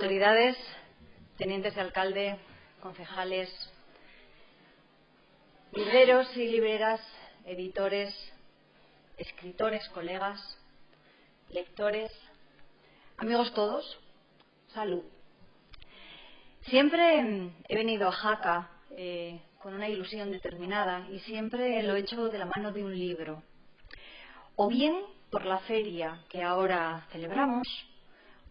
autoridades, tenientes de alcalde, concejales, libreros y libreras, editores, escritores, colegas, lectores, amigos todos, salud. Siempre he venido a Jaca con una ilusión determinada y siempre lo he hecho de la mano de un libro. O bien por la feria que ahora celebramos,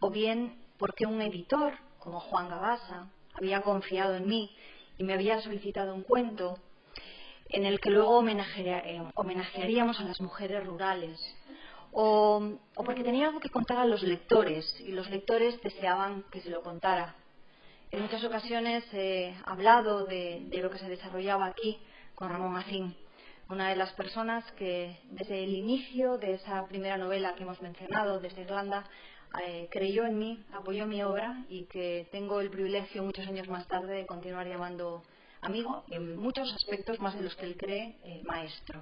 o bien porque un editor, como Juan Gabasa, había confiado en mí y me había solicitado un cuento en el que luego homenajearíamos a las mujeres rurales, o porque tenía algo que contar a los lectores y los lectores deseaban que se lo contara. En muchas ocasiones he hablado de lo que se desarrollaba aquí con Ramón Acín, una de las personas que desde el inicio de esa primera novela que hemos mencionado, desde Irlanda, creyó en mí, apoyó mi obra y que tengo el privilegio muchos años más tarde de continuar llamando amigo y en muchos aspectos más de los que él cree maestro.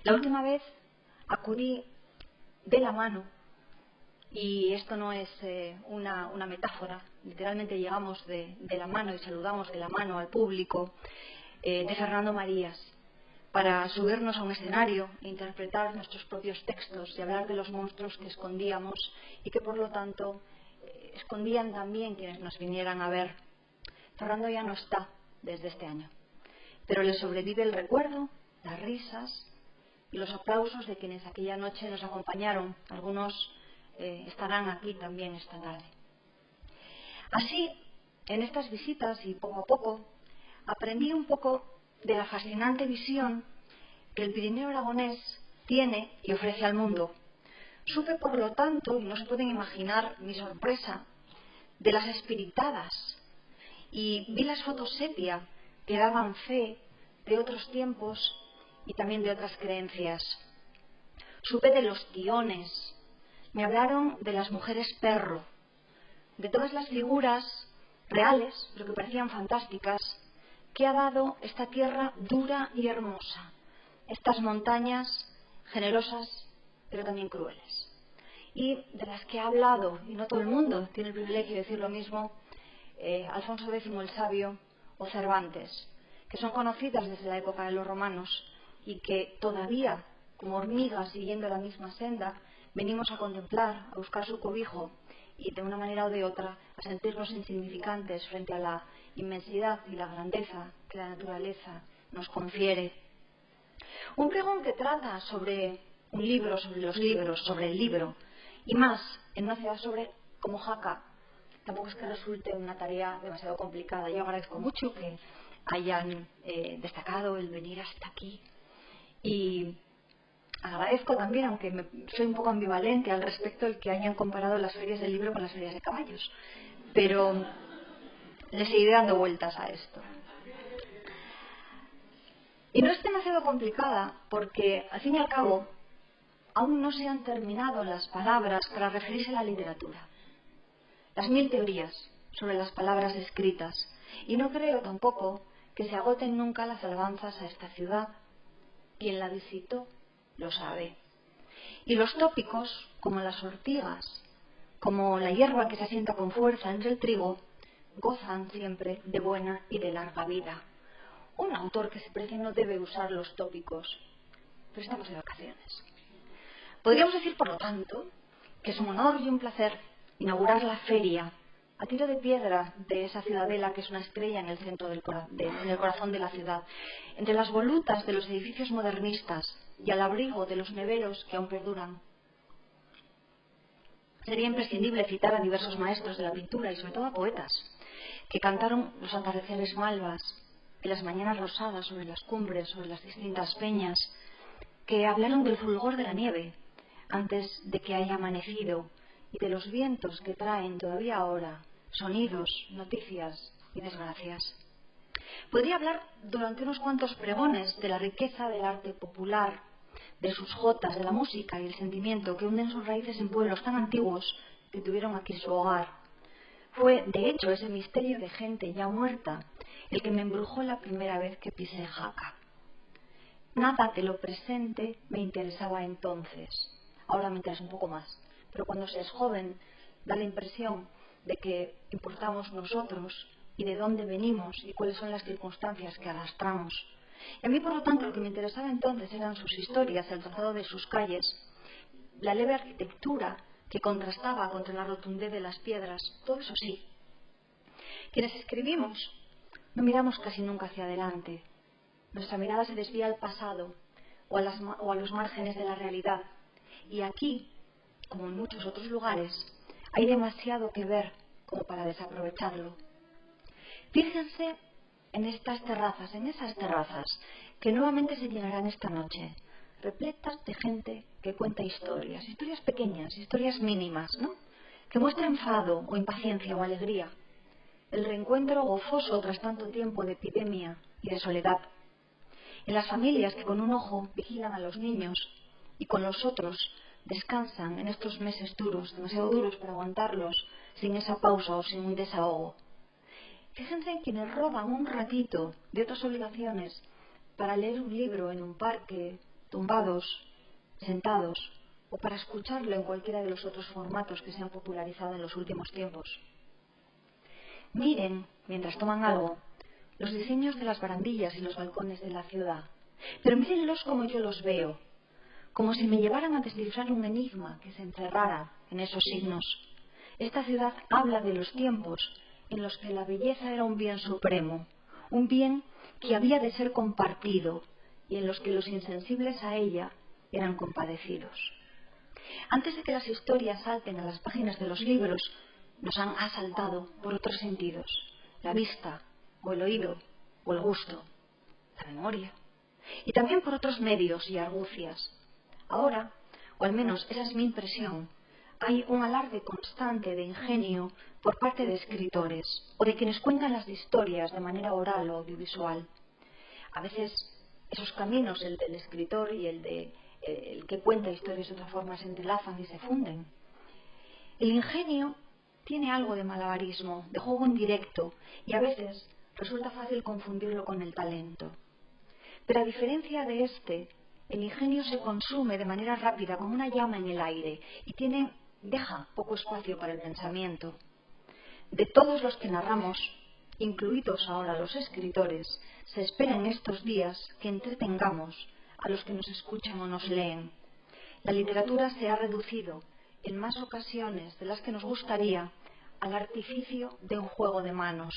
La última vez acudí de la mano, y esto no es una metáfora, literalmente llegamos de la mano y saludamos de la mano al público de Fernando Marías, para subirnos a un escenario e interpretar nuestros propios textos y hablar de los monstruos que escondíamos y que por lo tanto escondían también quienes nos vinieran a ver. Fernando ya no está desde este año, pero le sobrevive el recuerdo, las risas y los aplausos de quienes aquella noche nos acompañaron. Algunos estarán aquí también esta tarde. Así, en estas visitas y poco a poco, aprendí un poco de la fascinante visión que el Pirineo aragonés tiene y ofrece al mundo. Supe, por lo tanto, y no se pueden imaginar mi sorpresa, de las espiritadas, y vi las fotos sepia que daban fe de otros tiempos y también de otras creencias. Supe de los tiones, me hablaron de las mujeres perro, de todas las figuras reales, pero que parecían fantásticas, que ha dado esta tierra dura y hermosa, estas montañas generosas pero también crueles, y de las que ha hablado, y no todo el mundo tiene el privilegio de decir lo mismo, Alfonso X el Sabio o Cervantes, que son conocidas desde la época de los romanos y que todavía, como hormigas siguiendo la misma senda, venimos a contemplar, a buscar su cobijo y de una manera o de otra a sentirnos insignificantes frente a la inmensidad y la grandeza que la naturaleza nos confiere. Un pregón que trata sobre un libro, sobre los libros, sobre el libro, y más en una ciudad como Jaca, tampoco es que resulte una tarea demasiado complicada. Yo agradezco mucho que hayan destacado el venir hasta aquí y agradezco también, aunque soy un poco ambivalente al respecto, el que hayan comparado las ferias del libro con las ferias de caballos, pero le seguiré dando vueltas a esto. Y no es demasiado complicada porque, al fin y al cabo, aún no se han terminado las palabras para referirse a la literatura. Las 1000 teorías sobre las palabras escritas, y no creo tampoco que se agoten nunca las alabanzas a esta ciudad. Quien la visitó lo sabe. Y los tópicos, como las ortigas, como la hierba que se asienta con fuerza entre el trigo, gozan siempre de buena y de larga vida. Un autor que se precie no debe usar los tópicos, pero estamos de vacaciones. Podríamos decir, por lo tanto, que es un honor y un placer inaugurar la feria a tiro de piedra de esa ciudadela que es una estrella en el centro en el corazón de la ciudad, entre las volutas de los edificios modernistas y al abrigo de los neveros que aún perduran. Sería imprescindible citar a diversos maestros de la pintura y sobre todo a poetas que cantaron los atardeceres malvas y las mañanas rosadas sobre las cumbres, sobre las distintas peñas, que hablaron del fulgor de la nieve antes de que haya amanecido y de los vientos que traen todavía ahora sonidos, noticias y desgracias. Podría hablar durante unos cuantos pregones de la riqueza del arte popular, de sus jotas, de la música y el sentimiento que hunden sus raíces en pueblos tan antiguos que tuvieron aquí su hogar. Fue, de hecho, ese misterio de gente ya muerta el que me embrujó la primera vez que pisé Jaca. Nada de lo presente me interesaba entonces. Ahora me interesa un poco más. Pero cuando se es joven, da la impresión de qué importamos nosotros y de dónde venimos y cuáles son las circunstancias que arrastramos. Y a mí, por lo tanto, lo que me interesaba entonces eran sus historias, el trazado de sus calles, la leve arquitectura que contrastaba contra la rotundez de las piedras, todo eso sí. Quienes escribimos no miramos casi nunca hacia adelante. Nuestra mirada se desvía al pasado o a los márgenes de la realidad. Y aquí, como en muchos otros lugares, hay demasiado que ver como para desaprovecharlo. Fíjense en esas terrazas que nuevamente se llenarán esta noche, repletas de gente que cuenta historias pequeñas, historias mínimas, ¿no? Que muestra enfado o impaciencia o alegría, el reencuentro gozoso tras tanto tiempo de epidemia y de soledad. En las familias que con un ojo vigilan a los niños y con los otros descansan en estos meses duros, demasiado duros para aguantarlos sin esa pausa o sin un desahogo. Fíjense en quienes roban un ratito de otras obligaciones para leer un libro en un parque, tumbados, sentados, o para escucharlo en cualquiera de los otros formatos que se han popularizado en los últimos tiempos. Miren, mientras toman algo, los diseños de las barandillas y los balcones de la ciudad, pero mírenlos como yo los veo, como si me llevaran a descifrar un enigma que se encerrara en esos signos. Esta ciudad habla de los tiempos en los que la belleza era un bien supremo, un bien que había de ser compartido y en los que los insensibles a ella eran compadecidos. Antes de que las historias salten a las páginas de los libros, nos han asaltado por otros sentidos, la vista, o el oído, o el gusto, la memoria, y también por otros medios y argucias. Ahora, o al menos esa es mi impresión, hay un alarde constante de ingenio por parte de escritores o de quienes cuentan las historias de manera oral o audiovisual. A veces esos caminos, el del escritor y el que cuenta historias de otra forma, se entrelazan y se funden. El ingenio tiene algo de malabarismo, de juego en directo, y a veces resulta fácil confundirlo con el talento. Pero a diferencia de este, el ingenio se consume de manera rápida como una llama en el aire y deja poco espacio para el pensamiento. De todos los que narramos, incluidos ahora los escritores, se espera en estos días que entretengamos a los que nos escuchan o nos leen. La literatura se ha reducido, en más ocasiones de las que nos gustaría, al artificio de un juego de manos.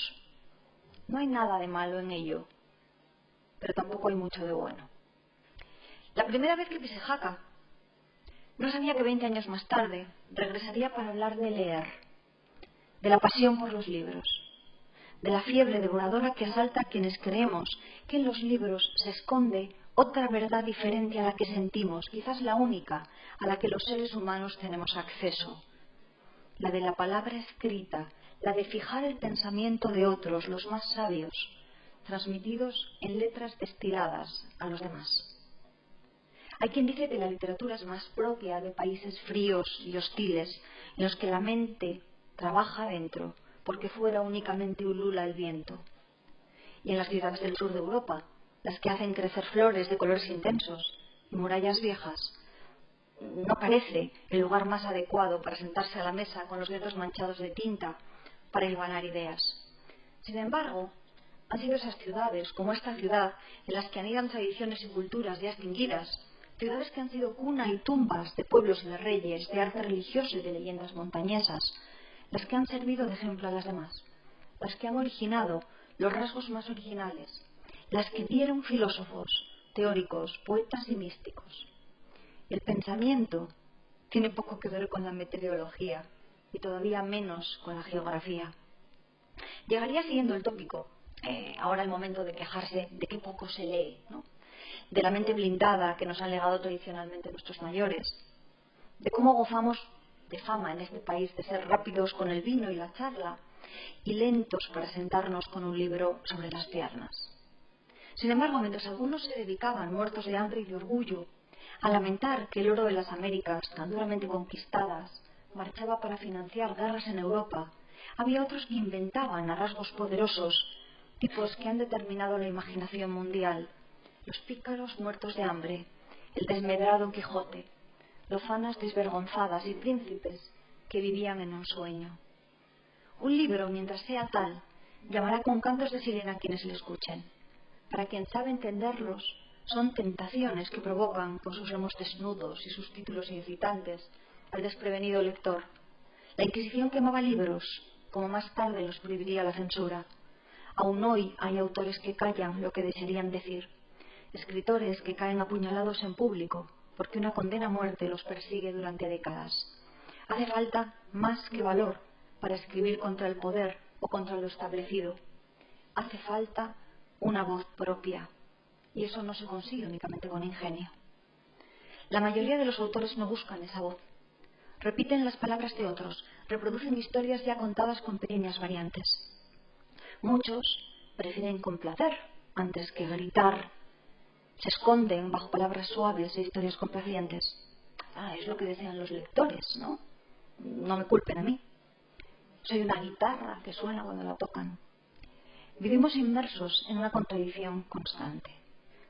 No hay nada de malo en ello, pero tampoco hay mucho de bueno. La primera vez que pisé Jaca, no sabía que 20 años más tarde regresaría para hablar de leer, de la pasión por los libros, de la fiebre devoradora que asalta a quienes creemos que en los libros se esconde otra verdad diferente a la que sentimos, quizás la única a la que los seres humanos tenemos acceso, la de la palabra escrita, la de fijar el pensamiento de otros, los más sabios, transmitidos en letras destiladas a los demás. Hay quien dice que la literatura es más propia de países fríos y hostiles, en los que la mente trabaja dentro, porque fuera únicamente ulula el viento. Y en las ciudades del sur de Europa, las que hacen crecer flores de colores intensos y murallas viejas, no parece el lugar más adecuado para sentarse a la mesa con los dedos manchados de tinta para hilvanar ideas. Sin embargo, han sido esas ciudades, como esta ciudad, en las que anidan tradiciones y culturas ya extinguidas, ciudades que han sido cuna y tumbas de pueblos y de reyes, de arte religioso y de leyendas montañesas, las que han servido de ejemplo a las demás, las que han originado los rasgos más originales, las que dieron filósofos, teóricos, poetas y místicos. El pensamiento tiene poco que ver con la meteorología y todavía menos con la geografía. Llegaría siguiendo el tópico, ahora el momento de quejarse de qué poco se lee, ¿no? De la mente blindada que nos han legado tradicionalmente nuestros mayores, de cómo gozamos de fama en este país de ser rápidos con el vino y la charla y lentos para sentarnos con un libro sobre las piernas. Sin embargo, mientras algunos se dedicaban, muertos de hambre y de orgullo, a lamentar que el oro de las Américas, tan duramente conquistadas, marchaba para financiar guerras en Europa, había otros que inventaban a rasgos poderosos tipos que han determinado la imaginación mundial: los pícaros muertos de hambre, el desmedrado Quijote, lozanas desvergonzadas y príncipes que vivían en un sueño. Un libro, mientras sea tal, llamará con cantos de sirena a quienes le escuchen. Para quien sabe entenderlos, son tentaciones que provocan con sus lomos desnudos y sus títulos incitantes al desprevenido lector. La Inquisición quemaba libros, como más tarde los prohibiría la censura. Aún hoy hay autores que callan lo que desearían decir, escritores que caen apuñalados en público porque una condena a muerte los persigue durante décadas. Hace falta más que valor para escribir contra el poder o contra lo establecido. Hace falta una voz propia, y eso no se consigue únicamente con ingenio. La mayoría de los autores no buscan esa voz. Repiten las palabras de otros, reproducen historias ya contadas con pequeñas variantes. Muchos prefieren complacer antes que gritar. Se esconden bajo palabras suaves e historias complacientes. Es lo que desean los lectores, ¿no? No me culpen a mí. Soy una guitarra que suena cuando la tocan. Vivimos inmersos en una contradicción constante.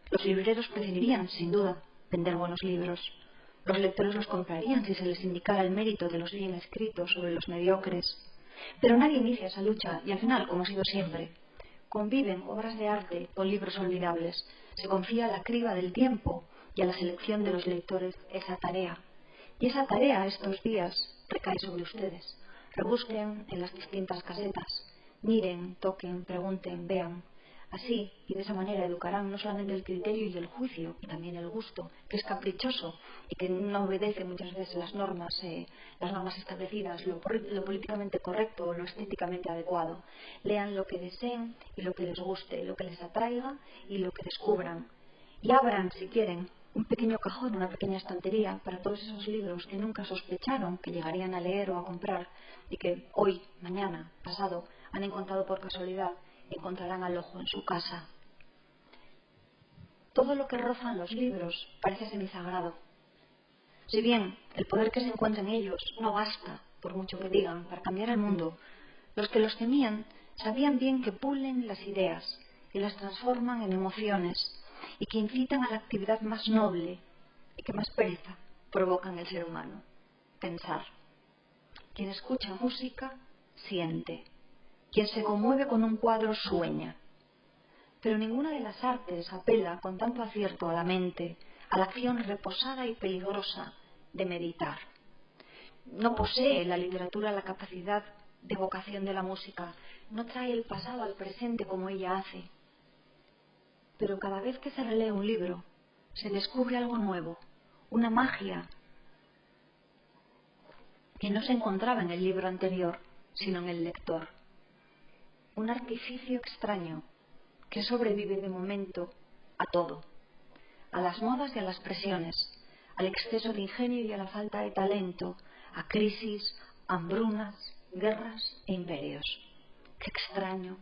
Los libreros preferirían, sin duda, vender buenos libros. Los lectores los comprarían si se les indicara el mérito de los bien escritos sobre los mediocres. Pero nadie inicia esa lucha y al final, como ha sido siempre, conviven obras de arte con libros olvidables. Se confía a la criba del tiempo y a la selección de los lectores esa tarea. Y esa tarea estos días recae sobre ustedes. Rebusquen en las distintas casetas. Miren, toquen, pregunten, vean. Así y de esa manera educarán no solamente el criterio y el juicio, y también el gusto, que es caprichoso y que no obedece muchas veces las normas establecidas, lo políticamente correcto o lo estéticamente adecuado. Lean lo que deseen y lo que les guste, lo que les atraiga y lo que descubran. Y abran, si quieren, un pequeño cajón, una pequeña estantería para todos esos libros que nunca sospecharon que llegarían a leer o a comprar y que hoy, mañana, pasado, han encontrado por casualidad y encontrarán al ojo en su casa. Todo lo que rozan los libros parece semisagrado. Si bien el poder que se encuentra en ellos no basta, por mucho que digan, para cambiar el mundo, los que los temían sabían bien que pulen las ideas y las transforman en emociones y que incitan a la actividad más noble y que más pereza provocan en el ser humano: pensar. Quien escucha música siente. Quien se conmueve con un cuadro sueña. Pero ninguna de las artes apela con tanto acierto a la mente, a la acción reposada y peligrosa de meditar. No posee la literatura la capacidad de evocación de la música, no trae el pasado al presente como ella hace. Pero cada vez que se relee un libro, se descubre algo nuevo, una magia que no se encontraba en el libro anterior, sino en el lector. Un artificio extraño que sobrevive de momento a todo, a las modas y a las presiones, al exceso de ingenio y a la falta de talento, a crisis, hambrunas, guerras e imperios. ¡Qué extraño!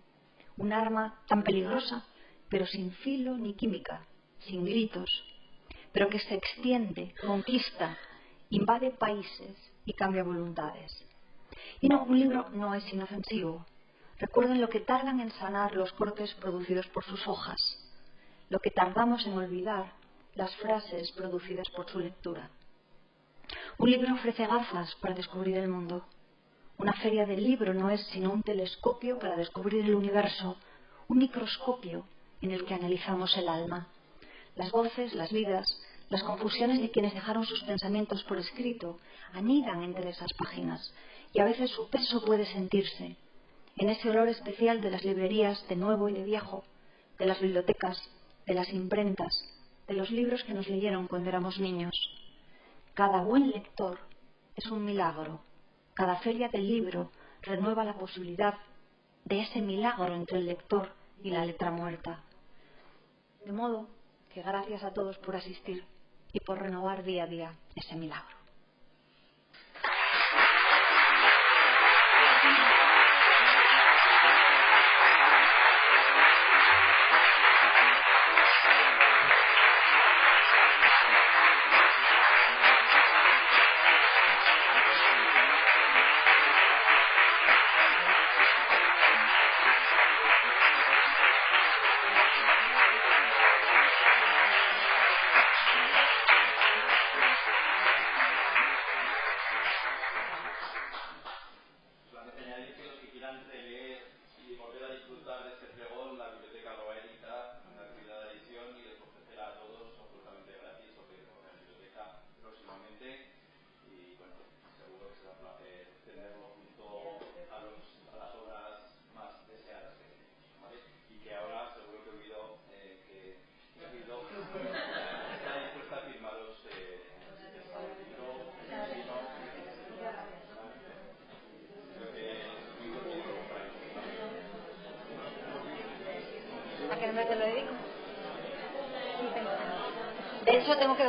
Un arma tan peligrosa, pero sin filo ni química, sin gritos, pero que se extiende, conquista, invade países y cambia voluntades. Y no, un libro no es inofensivo. Recuerden lo que tardan en sanar los cortes producidos por sus hojas, lo que tardamos en olvidar las frases producidas por su lectura. Un libro ofrece gafas para descubrir el mundo. Una feria del libro no es sino un telescopio para descubrir el universo, un microscopio en el que analizamos el alma. Las voces, las vidas, las confusiones de quienes dejaron sus pensamientos por escrito anidan entre esas páginas y a veces su peso puede sentirse en ese olor especial de las librerías de nuevo y de viejo, de las bibliotecas, de las imprentas, de los libros que nos leyeron cuando éramos niños. Cada buen lector es un milagro. Cada feria del libro renueva la posibilidad de ese milagro entre el lector y la letra muerta. De modo que gracias a todos por asistir y por renovar día a día ese milagro. De hecho, tengo que